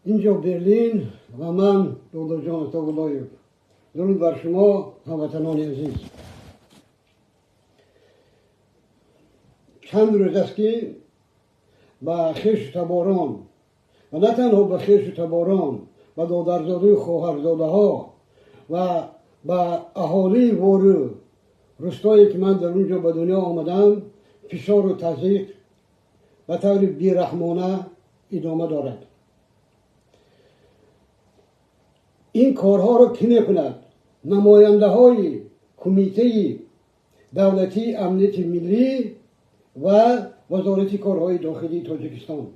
اینجا برلین و من دکتر جان طغرلویف. درود بر شما هموطنان عزیز. چند روز است که با خویش تباران و نه تنها به خویش تباران و دادرزاده و خواهرزاده ها و با اهالی وارو روستایی که من در اونجا به دنیا آمدم فشار و تضییق به طور بیرحمانه ادامه دارد. این کارها را کی میکند؟ نماینده های کمیته دولتی امنیت ملی و وزارت کارهای داخلی تاجیکستان.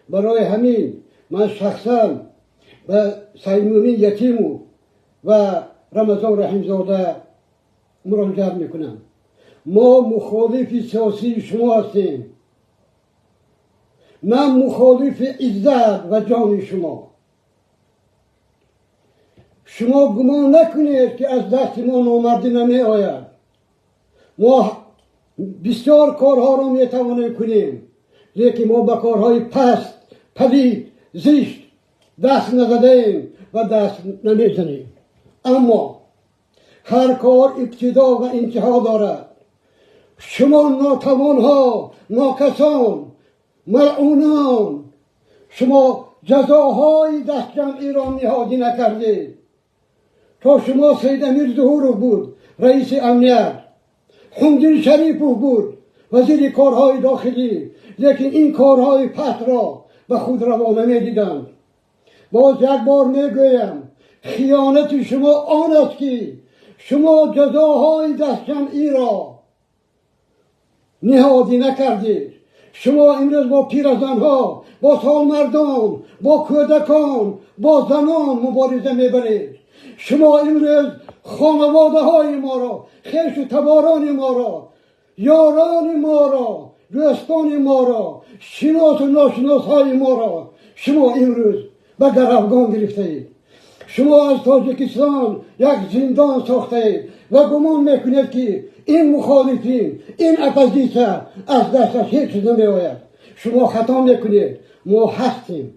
برای همین من شخصا به سیدمومن یتیمو و رمضان رحیمزاده مراجعه میکنم. ما مخالف سیاسی شما هستیم، نه مخالف عزت و جان شما. شما گمان نکنید که از دست ما نامردی نمی آید. ما بسیار کارها را می توانیم کنیم، لیکن ما به کارهای پست، پلید، زشت دست نزدیم و دست نمیزنیم. اما هر کار ابتدا و انتها دارد. شما ناتوانها، ناکسان، ملعونان، شما جزاهای دست جمعی را نهادی نکردید. تا شما سید امیر ظهور بود رئیس امنیت، حمدین شریف بود وزیر کارهای داخلی، لیکن این کارهای پست را به خود روا نمیدیدند. باز یک بار میگویم خیانت شما آن است که شما جزاهای دست جمعی را نهادی نکردید. شما امروز با پیرزنها، با سالمردان، با کودکان، با زنان مبارزه میبرید. شما امروز خانواده های ما را، خویش و تباران ما را، یاران ما را، دوستان ما را، شناس و ناشناس های ما را شما امروز به گروگان گرفته اید. شما از تاجیکستان یک زندان ساخته اید و گمان میکنید که این مخالفین، این اپوزیسیون از دستش هیچ چیز نمی آید. شما خطا میکنید. ما هستیم.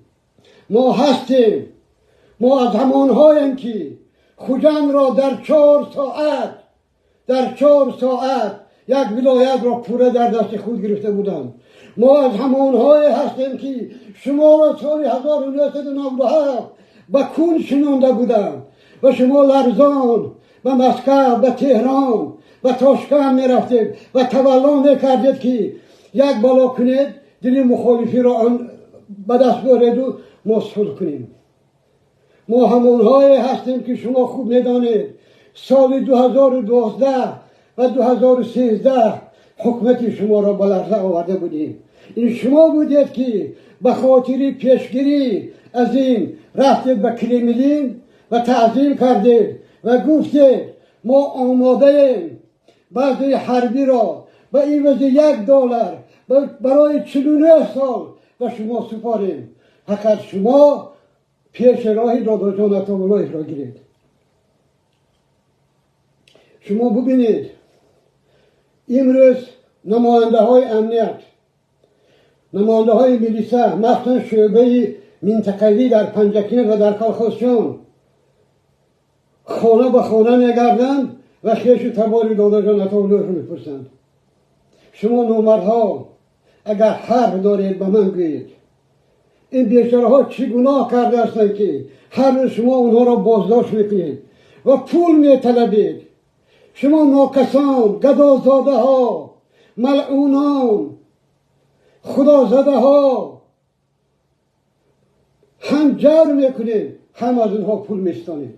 ما از همانهاییم که خوجند را در 4 ساعت یک ولایت را پوره در دست خود گرفته بودند. ما از همانهای هستیم که شما را سال 1997 به کون شنانده بودند و شما لرزان به مسکو، به تهران و تاشکند می رفتید و تولا می کردید که یک بلا کنید، دل مخالفی را به دست بیارید و ما صلح کنیم. ما همونهایی هستیم که شما خوب میدانید سال 2012 و 2013 حکومت شما را به لرزه آورده بودیم. این شما بودید که به خاطر پیشگیری از این رفتید به کرملین و تعظیم کردید و گفتید ما آماده ایم بعضی حربی را به عوض $1 برای 49 سال به شما سپاریم. فقط شما پیش راه دکتر جان طغرلویف را گیرید. شما ببینید امروز نماینده های امنیت، نماینده های میلیسا، مخصوصا شعبه منطقوی در پنجکین و در کالخاسیان خانه به خانه میگردند و خویش و تبار دکتر جان طغرلویف را میپرسند. شما نامردها اگر حق دارید به من گویید این بیچاره‌ها چه گناه کرده هستند که هر روز شما اونها را بازداشت میکنید و پول میطلبید؟ شما ناکسان، گدازاده ها، ملعونان، خدازاده ها هم جور میکنید هم از اونها پول میستانید.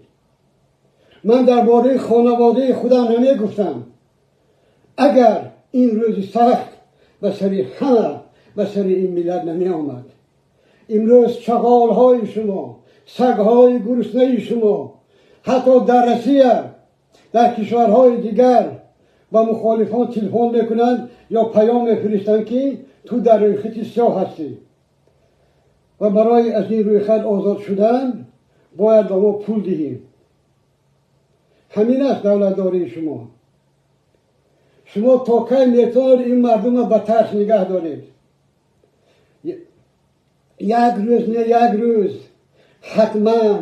من درباره خانواده خودم نمیگفتم. اگر این روز سخت به سر همه به سر این ملت نمی آمد. امروز چغال های شما، سگ های گرسنه شما، حتی در روسیه، در کشورهای دیگر با مخالفان تلفن میکنند یا پیام میفرستند که تو در روی خط سیاه هستی و برای از این روی خط آزاد شدن باید به ما پول دهیم. همین است دولتداری شما. شما تا کی میتونید این مردم را به ترس نگه دارید؟ یک روز نه یک روز حتما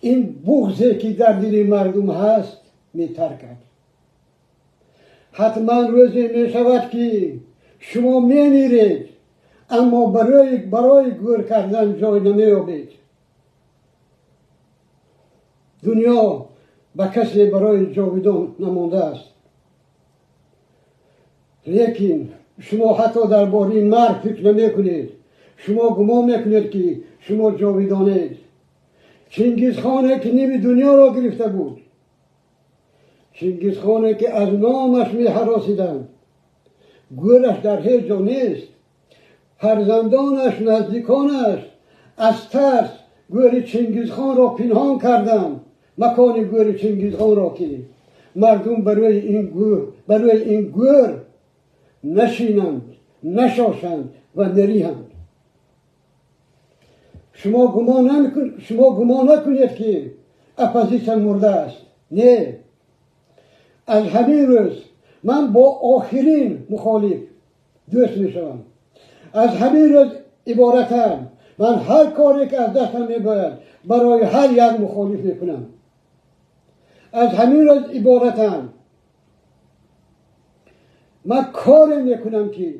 این بغضی که در دل مردم هست میترکد. حتما روزی می شود که شما میمیرید اما برای گور کردن جای نمیابید. دنیا به کسی برای جاودان نمانده است. لیکن شما حتی درباره مرگ فکر نمی کنید. شما گمان میکنید که شما جاودانید. چنگیز خانه که نیم دنیا را گرفته بود، چنگیز خانه که از نامش می هراسیدند، گورش در هیچ جا نیست. فرزندانش، نزدیکانش از ترس گور چنگیز خان را پنهان کردند. مکان گور چنگیز خان را که مردم برای این گور نشینند، نشاشند و نریهند. شما گمان نکنید که اپوزیسیون مرده است. نه، از همین روز من با آخرین مخالف دوست می شوم. از همین روز عبارتم من هر کاری که از دستم می باید برای هر یک مخالف می کنم. از همین روز عبارتم من کاری می کنم که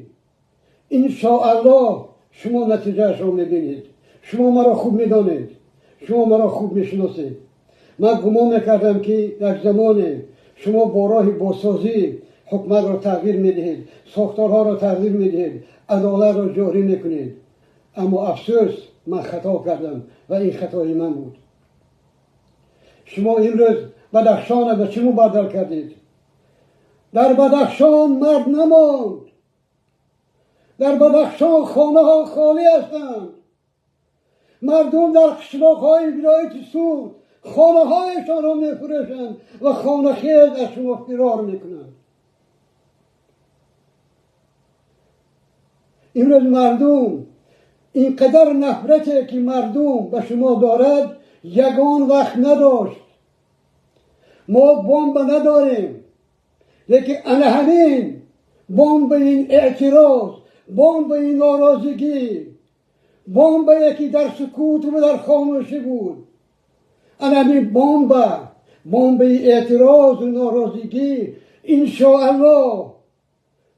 انشاءالله شما نتیجهش را می بینید. شما مرا خوب می دانید، شما مرا خوب می شناسید. من گمان می کردم که یک زمان شما با راه بازسازی حکومت را تغییر می دهید، ساختارها را تغییر می دهید، عدالت را جاری می کنید. اما افسوس من خطا کردم و این خطای من بود. شما امروز بدخشان به چه مبدل کردید؟ در بدخشان مرد نماند. در بدخشان خانه ها خالی هستند. مردم در قشلاق های ولایت سود خانه هایشان را می فروشند و خانه خیز از شما فرار می کنند. امروز مردم اینقدر نفرتی که مردم به شما دارد یگان وقت نداشت. ما بمب نداریم، لیکن همین بمب این اعتراض، بمب این ناراضگی، بمب یکی در سکوت و در خاموشی بود. همین بمب اعتراض و ناراضگی انشاءالله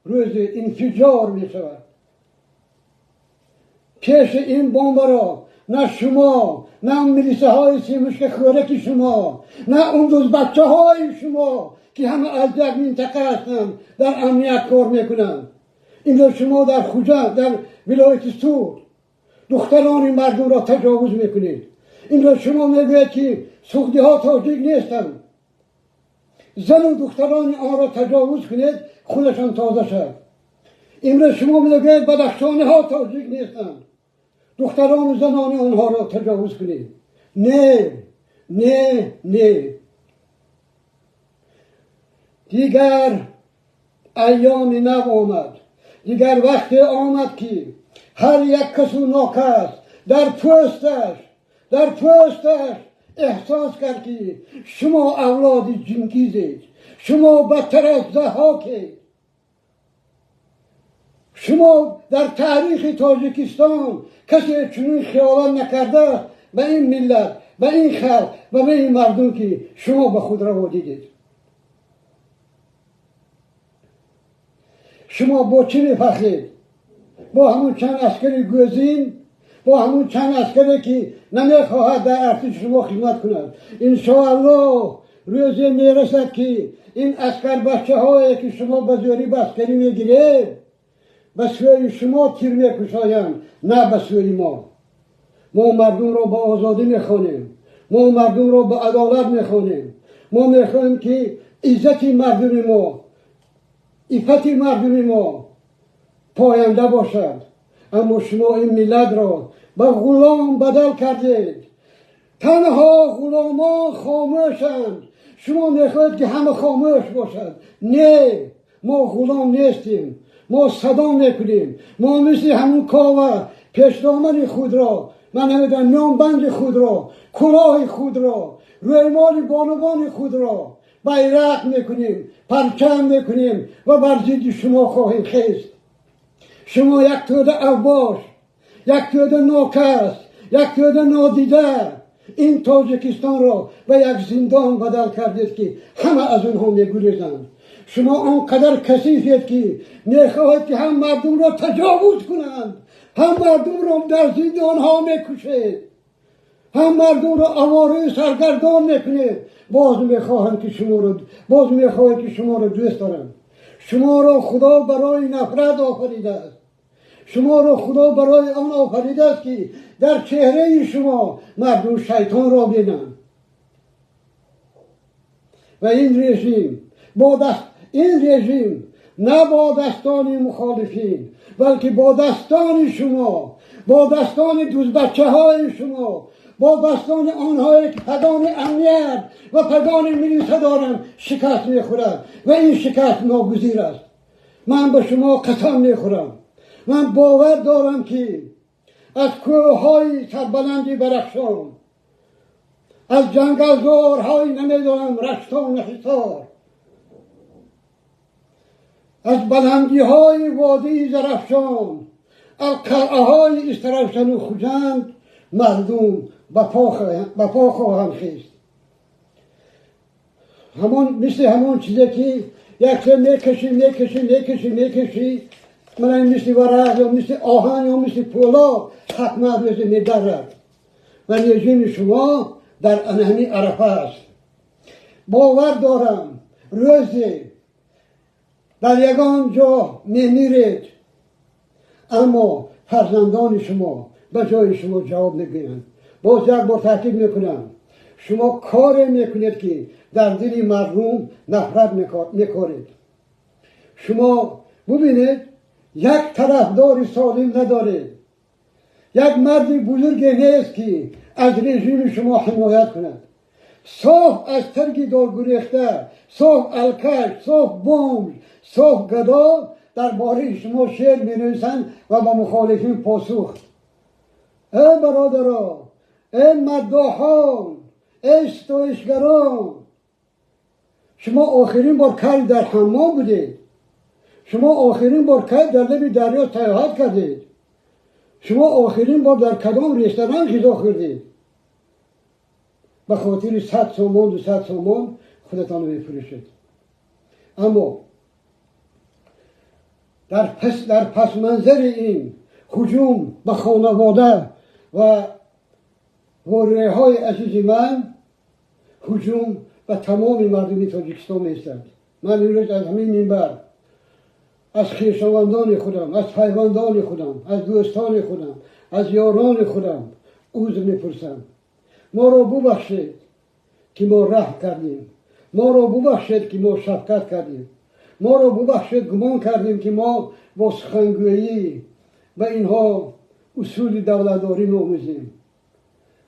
روز انفجار می شود. پیش این بمب را نه شما، نه اون ملیسه های سیمشک خورک شما، نه اون دوز بچه های شما که همه از یک منطقه هستند در امنیت کار میکنند. این شما در خوجه، در ولایت سود دختران مردم را تجاوز میکنید. این شما میگوید که سوختی ها تاجیک نیستند. زن و دختران آن را تجاوز کنید خودشان تازه شد. این شما میگوید بدخشانی ها تاجیک نیستند. دختران و زنان آنها را تجاوز کنید. نه، نه، نه. دیگر ایام نو آمد. دیگر وقت آمد که هر یک کس و ناکس در پوستش احساس کرد که شما اولاد جنگیزید، شما بدتر از ضحاکید. شما در تاریخ تاجیکستان کسی چنین خیال نکرده به این ملت، به این خلق و به این مردم که شما به خود روا دیدید. شما با چی میفخرید؟ با همون چند عسکر گوزین، با همون چند عسکری که نمیخواهد در ارتش شما خدمت کند. انشاءالله روزی میرسد که این عسکر بچه هایی که شما به زوری به عسکری میگیرید به سوی شما تیر میکشایند، نه به سوی ما. ما مردم را با آزادی میخوانیم، ما مردم را با عدالت میخوانیم. ما میخواهیم که عزت مردم ما، عفت مردم ما پاینده باشد. اما شما این ملت را به غلام بدل کردید. تنها غلامان خاموشند. شما میخواهید که همه خاموش باشد. نه، ما غلام نیستیم. ما صدا میکنیم. ما مثل همون کاوه پیشدامن خود را، من نمیدونم نامبند خود را، کلاه خود را، رویمال بانوان خود را بیرق میکنیم، پرچم میکنیم و بر ضد شما خواهیم خیست. شما یک توده اوباش، یک توده ناکس، یک توده نادیده این تاجیکستان را به یک زندان بدل کردید که همه از اونها میگریزند. شما آنقدر کثیفید که میخواهید که هم مردم را تجاوز کنند، هم مردم را در زندان ها میکشید، هم مردم را آواره سرگردان میکنید. باز میخواهند که شما را دوست دارند. شما را خدا برای نفرت آفریده است. شما را خدا برای آن آفریده است که در چهره شما مردم شیطان را بینند. و این رژیم نه با دستان مخالفین، بلکه با دستان شما، با دستان دوست بچه های شما، با دستان آنهایی که پگان امنیت و پگان ملیسه دارند شکست میخورد و این شکست ناگزیر است. من به شما قسم میخورم، من باور دارم که از کوههای سربلندی برخشان، از جنگلزارهای نمیدانم رشتان حصار، از بلندی های وادی زرفشان، از قلعه های استرفشن و خوجند مردم به پا خواهم خیست. همون چیزی که یک سر میکشی من مثل ورق یا مثل آهن یا مثل پولاد حتما روز میدرد و رژیم شما در انهمی عرفه است. باور دارم روزی در یگان جا میمیرید، اما فرزندان شما به جای شما جواب نگیرند. باز یک بار تاکید میکنم، شما کاری میکنید که در دل مردم نفرت میکارید. شما ببینید یک طرفدار سالم ندارید. یک مرد بزرگی نیست که از رژیم شما حمایت کند. صاف از ترگی دارگریخته، صاف الکش، صاف بوم، صاف گدا درباره شما شعر می نویسند و با مخالفین پاسخ. ای برادران، ای مداحان، ای ستایشگران، شما آخرین بار کل در حمام بودید. شما آخرین بار کل در لب دریا سیاحت کردید. شما آخرین بار در کدام رستوران غذا خوردید؟ به خاطر 100 تومان 200 تومان خودتان رو میفروشید. اما در پس منظر این هجوم به خانواده و واره های عزیز من، هجوم به تمام مردم تاجیکستان میستند. من امروز از همین منبر از خویشاوندان خودم، از پیوندان خودم، از دوستان خودم، از یاران خودم عذر میپرسم. ما را ببخشید که ما رحم کردیم، ما را ببخشید که ما شفقت کردیم، ما را ببخشید گمان کردیم که ما با سخنگویی و اینها اصول دولتداری ناموزیم.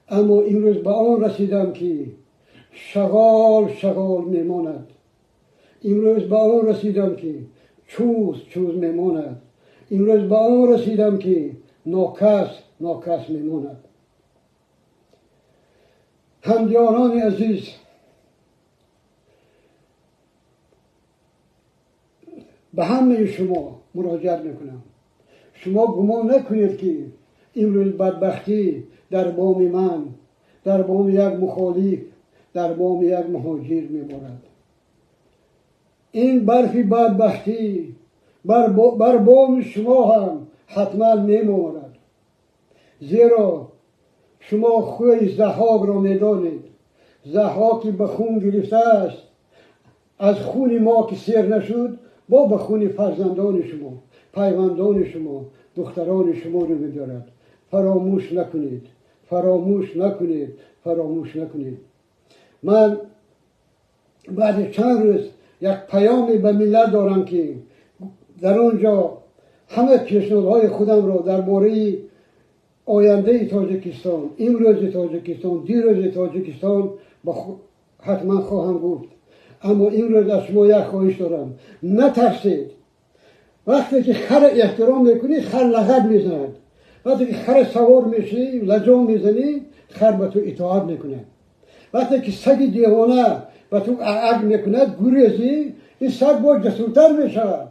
اما امروز به آن رسیدم که شغال میماند. امروز به آن رسیدم که چوز میماند. امروز به آن رسیدم که ناکس میماند. همدیاران عزیز، به همه شما مراجعت میکنم. شما گمان نکنید که امروز بدبختی در بام من، در بام یک مخالف، در بام یک مهاجر میبارد. این برفی بدبختی بر بام شما هم حتما میماند. زیرا شما خوی ضحاک را میدانید. ضحاکی به خون گرفته است. از خون ما که سیر نشد با به خون فرزندان شما، پیوندان شما، دختران شما رو میدارد. فراموش نکنید، فراموش نکنید، فراموش نکنید. من بعد چند روز یک پیامی به ملت دارم که در آنجا همه پیشنهادهای خودم را درباره آینده تاجیکستان، امروز تاجیکستان، دیروز تاجیکستان حتما خواهم گفت. اما امروز از شما یک خواهش دارم، نترسید. وقتی که خر احترام میکنی خر لغت میزند. وقتی که خر سوار میشی لجام میزنی خر به تو اطاعت میکنه. وقتی که سگ دیوانه به تو عقل میکند گریزی، این سگ باید جسورتر میشود.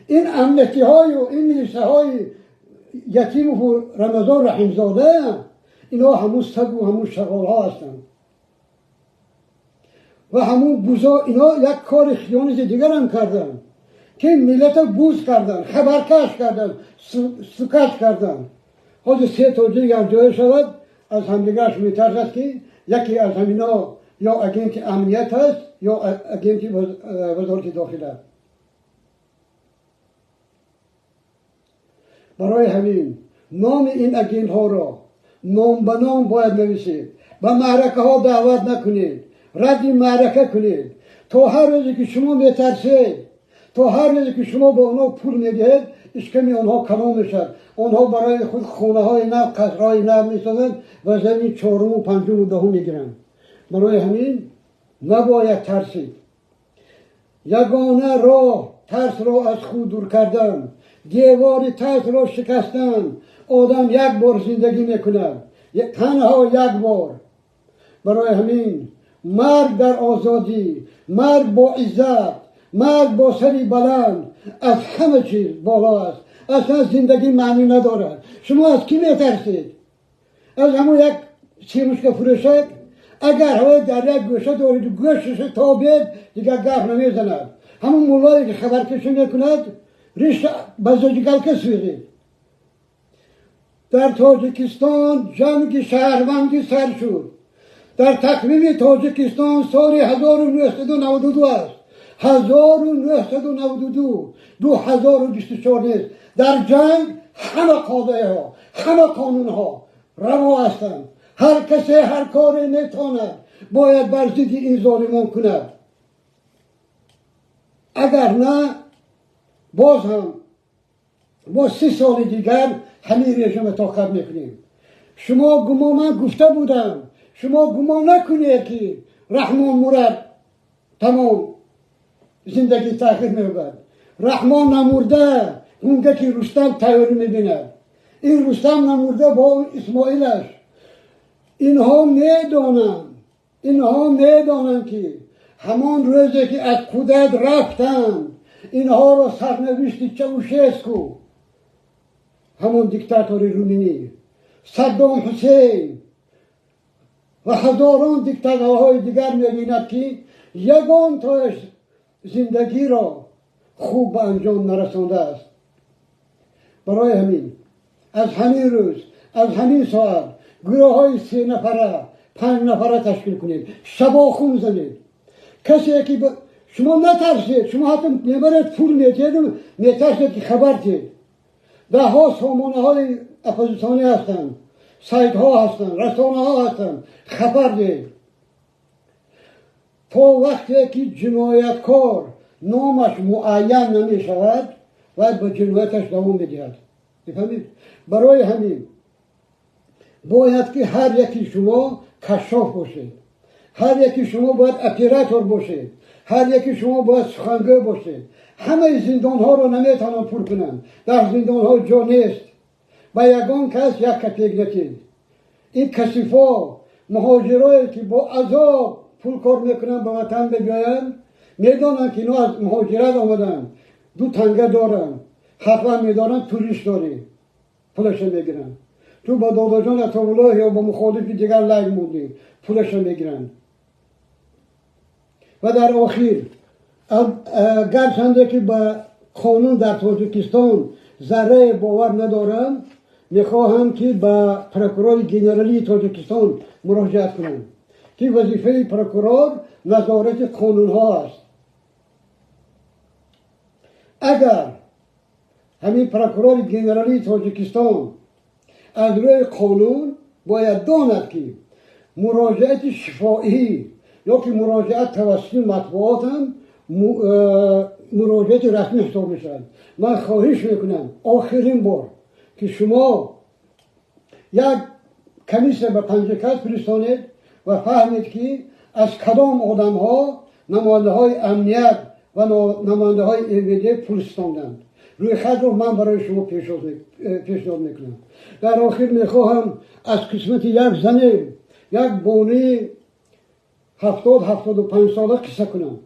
این امنیتی های و این ملیسه های یتیم و رمضان رحمزاده، اینا همون سگ و همون شغال ها هستند و همون بوزا اینا یک کار خیانت دیگر هم کردن که ملت بوز کردن، خبرکش کردن، سکش کردن. حالا سه توجیه هم جای شود از همدیگرش میترسد که یکی از همینا یا اگنت امنیت هست یا اگنت وزارت داخله. برای همین نام این اگنت ها را نام به نام باید نویسید، به معرکه ها دعوت نکنید، رد معرکه کنید. تا هر روزی که شما میترسید، تا هر روزی که شما به آنها پول میدهید، اشکمی آنها کلام میشد. آنها برای خود خونه های نو، قصرهای نو میسازند و زمین چهارم و پنجم و دهم میگیرند. برای همین نباید ترسید. یگانه راه ترس را از خود دور کردن، دیوار ترس را شکستن. آدم یک بار زندگی میکند، تنها یک بار. برای همین مرگ در آزادی، مرگ با عزت، مرگ با سری بلند از همه چیز بالا است. اصلا زندگی معنی ندارد. شما از کی میترسید؟ از همون یک سیموشک فروشک؟ اگر هوای در یک گوشه دارید و گوشش تابید دیگر گفت نمیزند. همون مولایی که خبرکشی میکند ریش بزرگل که سوزید. در تاجیکستان جنگ شهروندی سر شد. در تقویم تاجیکستان سال 1992 است. 1992 2024 نیست. در جنگ همه قاضی ها، همه قانون ها روا هستند. هر کسی هر کاری میتواند باید بر ضد این ظالمان کند. اگر نه باز هم با 30 سال دیگر همین رژیم طاقت میکنیم. شما گمان، من گفته بودم شما گمان نکنید که رحمان مرد تمام زندگی تغییر می‌یابد. رحمان نمرده، اونگه که رستم تیاری می‌بیند. این رستم نمرده با اسماعیلش. اینها میدانند که همان روزی که از قدرت رفتند، اینها را سرنوشت چاوشسکو، همون دیکتاتور رومانی، صدام حسین و هزاران دیکتاتورهای دیگر می‌بیند که یگان تاش زندگی را خوب به انجام نرسانده است. برای همین از همین روز، از همین ساعت گروه های 3 نفره 5 نفره تشکیل کنید، شباخون زنید. کسی که شما نترسید، شما حتی میبرید پول میتید میترسید که خبر تید. ده ها سامانه های اپوزیسیونی هستند، سایت ها هستند، رسانه ها هستند، خبر دید. تا وقتی که جنایتکار نامش معین نمی شود باید به جنایتش دوام بدهد. بفهمید؟ برای همین باید که هر یکی شما کشاف باشید، هر یکی شما باید اپراتور باشید، هر یکی شما باید سخنگوی باشید. همه زندان ها رو نمیتونن پر کنند. در زندان ها جا نیست. با یگان کس یک کپیک نتید. این کسیفا مهاجرایی که با عذاب پول کار میکنن به وطن بگوین، میدانن که اینا از مهاجرت آمدن، 2 تنگه دارن، حتما میدارن توریست داری، پولش میگیرن. تو با داداجان عطاالله یا با مخالفی دیگر لگ موندی، پولش میگیرن. و در آخر گرچنده که به قانون در تاجیکستان ذره باور ندارم، میخواهم که به پروکورور گنرالی تاجیکستان مراجعت کنم که وظیفه پروکورور نظارت قانون ها است. اگر همین پروکورور گنرالی تاجیکستان از روی قانون باید داند که مراجعت شفاهی یا که مراجعت توسط مطبوعات هم مراجعت رسمی حساب میشد. من خواهش میکنم آخرین بار که شما یک کمیسه به پنجکس فرستانید و فهمید که از کدام آدم ها نماینده های امنیت و نماینده های ایویده پول ستاندند. روی خط رو من برای شما پیشنهاد میکنم. در آخر میخواهم از قسمت یک زنه، یک بانی 70-75 ساله قصه کنم.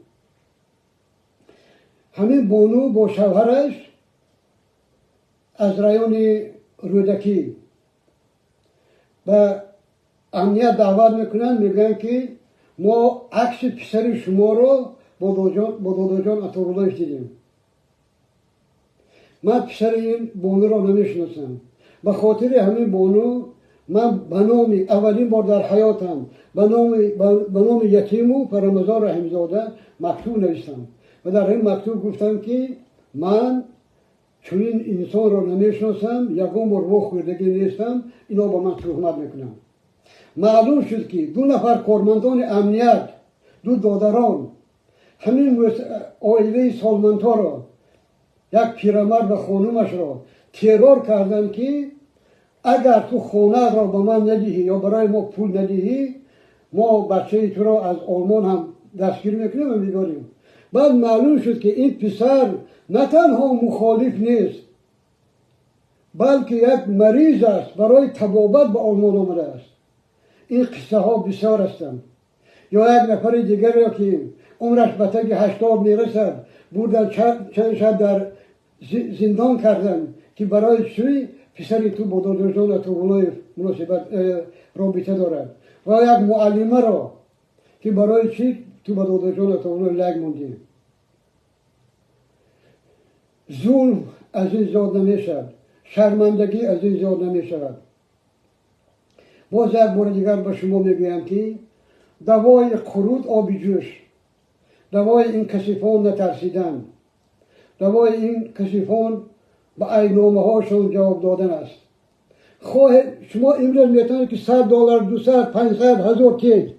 همین بانو با شوهرش از رایون رودکی به امنیت دعوت میکنن، میگن که ما عکس پسر شما رو با دادا جان عطاالله دیدیم. من پسر این بانو را نمیشناسم. به خاطر همین بانو من به نام اولین بار در حیاتم به نام یتیمو پرمزار رحمزاده مکتوب نوشتم و در این مکتوب گفتم که من چنین انسان را نمیشناسم، یکم بار رخ خوردگی نیستم، اینا با من تهمت میکنم. معلوم شد که دو نفر کارمندان امنیت، دو دادران، همین عائله سالمندها را، یک پیرمرد و خانومش را ترور کردند که اگر تو خانه را به من ندهی یا برای ما پول ندهی، ما بچه تو را از آلمان هم دستگیر میکنیم و میبریم. بعد معلوم شد که این پسر نه تنها مخالف نیست، بلکه یک مریض است، برای طبابت به آلمان آمده است. این قصه ها بسیار هستند. یا یک نفر دیگر را که عمرش به تک 80 میرسد بردن چند شب در زندان کردن که برای چی پسری تو با دادا جان عطاالله مناسبت رابطه دارد. و یک معلمه را که برای چی تو با دادا جان عطاالله لگ موندی. ظلم از این زیاد نمیشد، شرمندگی از این زیاد نمیشود. باز یک بار دیگر به شما میگویم که دوای قرود آب جوش، دوای این کسیفان نترسیدن، دوای این کسیفان به اینامه هاشون جواب دادن است. شما امروز میتونید که $100، 200، 500، 1000 کیج،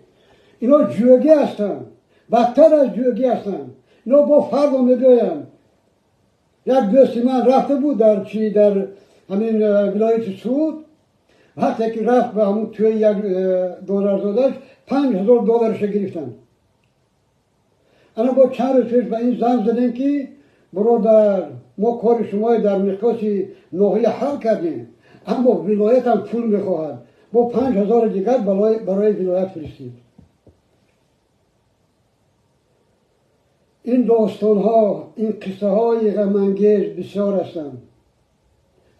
اینا جوگی هستند، بدتر از جوگی هستند. اینا با فردا میگویم. یک دوست من رفته بود در همین ولایت سعود، وقتی که رفت به همون توی یک دلارزادهش $5000 گرفتن. انا با چند روز پیش به این زنگ زدیم که برادر ما کار شما در مقیاس ناحیه حل کردیم، اما ولایت هم پول میخواهد، با 5000 دیگر برای ولایت فرستید. این داستان ها، این قصه های غم‌انگیز بسیار هستند،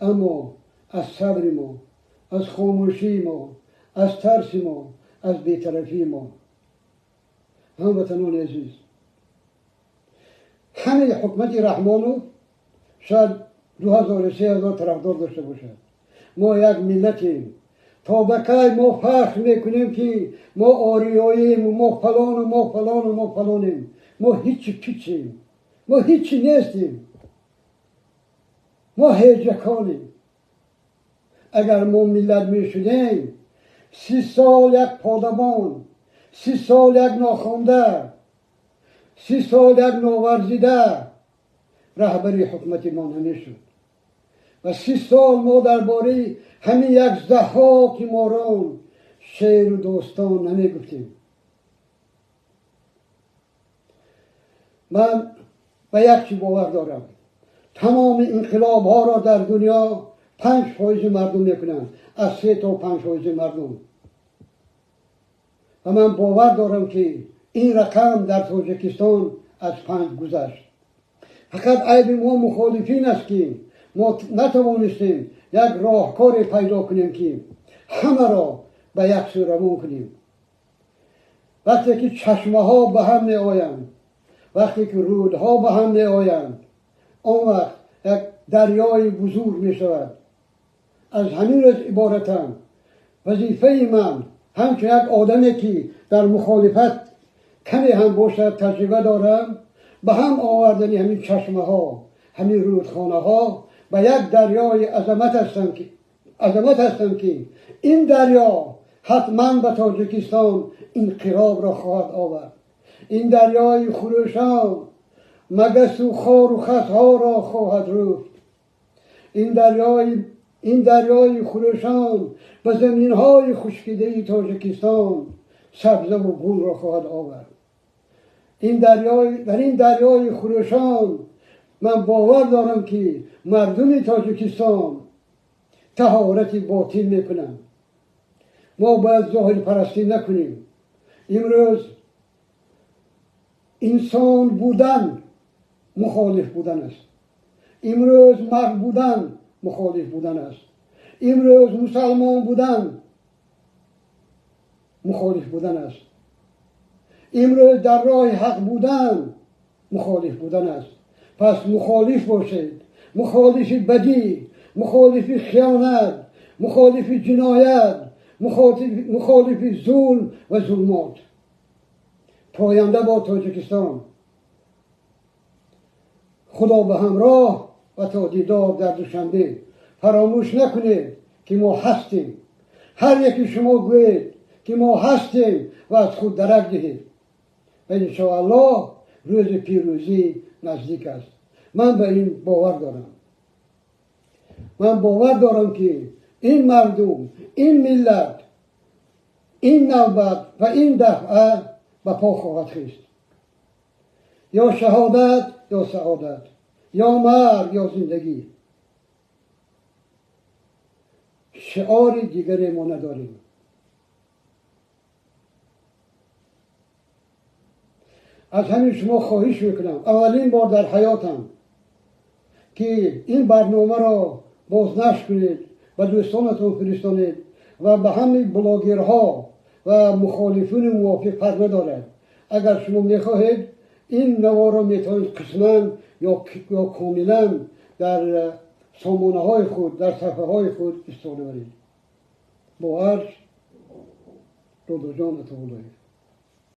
اما از صبر ما، از خاموشی ما، از ترس ما، از بی‌طرفی ما. هموطنان عزیز، همه حکومت رحمانو شاید 2000-3000 طرفدار داشته باشد. ما یک ملتیم، تا به کی ما فخر میکنیم که ما آریاییم و ما فلان و ما فلان و ما فلانیم. ما هیچی پیچیم، ما هیچی نیستیم، ما هیجکانیم. اگر ما ملت میشدیم 30 سال یک پادبان، 30 سال یک ناخوانده، 30 سال یک ناورزیده رهبری حکومت ما نمیشد و 30 سال ما درباره همین یک ضحاک ماران شعر و داستان نمیگفتیم. من به یک چی باور دارم، تمام انقلاب ها را در دنیا 5% مردم میکنند، از 3 تا 5% مردم. و من باور دارم که این رقم در تاجیکستان از 5 گذشت. فقط عیب ما مخالفین است که ما نتوانستیم یک راهکار پیدا کنیم که همه را به یک سو روان کنیم. وقتی که چشمه ها به هم می آیند، وقتی که رودها به هم می آیند، آن وقت یک دریای بزرگ می شود. از همین روز عبارتم. وظیفه من همچون یک آدمی که در مخالفت کمی هم باشد تجربه دارم، به هم آوردن همین چشمه ها، همین رودخانه ها به یک دریای عظمت هستند که این دریا حتما به تاجیکستان انقلاب را خواهد آورد. این دریای خروشان مگس و خار و خسها را خواهد رفت. این دریای خروشان به زمین های خشکیده تاجیکستان سبزه و گل را خواهد آورد. در این دریای خروشان من باور دارم که مردم تاجیکستان طهارت باطن میکنند. ما باید ظاهر پرستی نکنیم. امروز انسان بودن مخالف بودن است. امروز مرد بودن مخالف بودن است. امروز مسلمان بودن مخالف بودن است. امروز در راه حق بودن مخالف بودن است. پس مخالف باشید، مخالف بدی، مخالف خیانت، مخالف جنایت، مخالف ظلم و ظلمات. پاینده با تاجیکستان. خدا به همراه و تا دیدار در دوشنبه. فراموش نکنید که ما هستیم. هر یکی شما گوید که ما هستیم و از خود درک دهید و انشاءالله روز پیروزی نزدیک است. من به این باور دارم. من باور دارم که این مردم، این ملت، این نوبت و این دفعه به پا خواهد خیست. یا شهادت یا سعادت، یا مرگ یا زندگی. شعار دیگری ما نداریم. از همین شما خواهش میکنم، اولین بار در حیاتم که این برنامه را بازنشر کنید و دوستانتون فرستانید و به همه بلاگرها و مخالفین موافق پرده دارد. اگر شما میخواهید این نوار را میتونید قسماً یا کاملاً در سامانه های خود، در صفحه های خود استفاده برید. با عرض دادو جان اتولایی.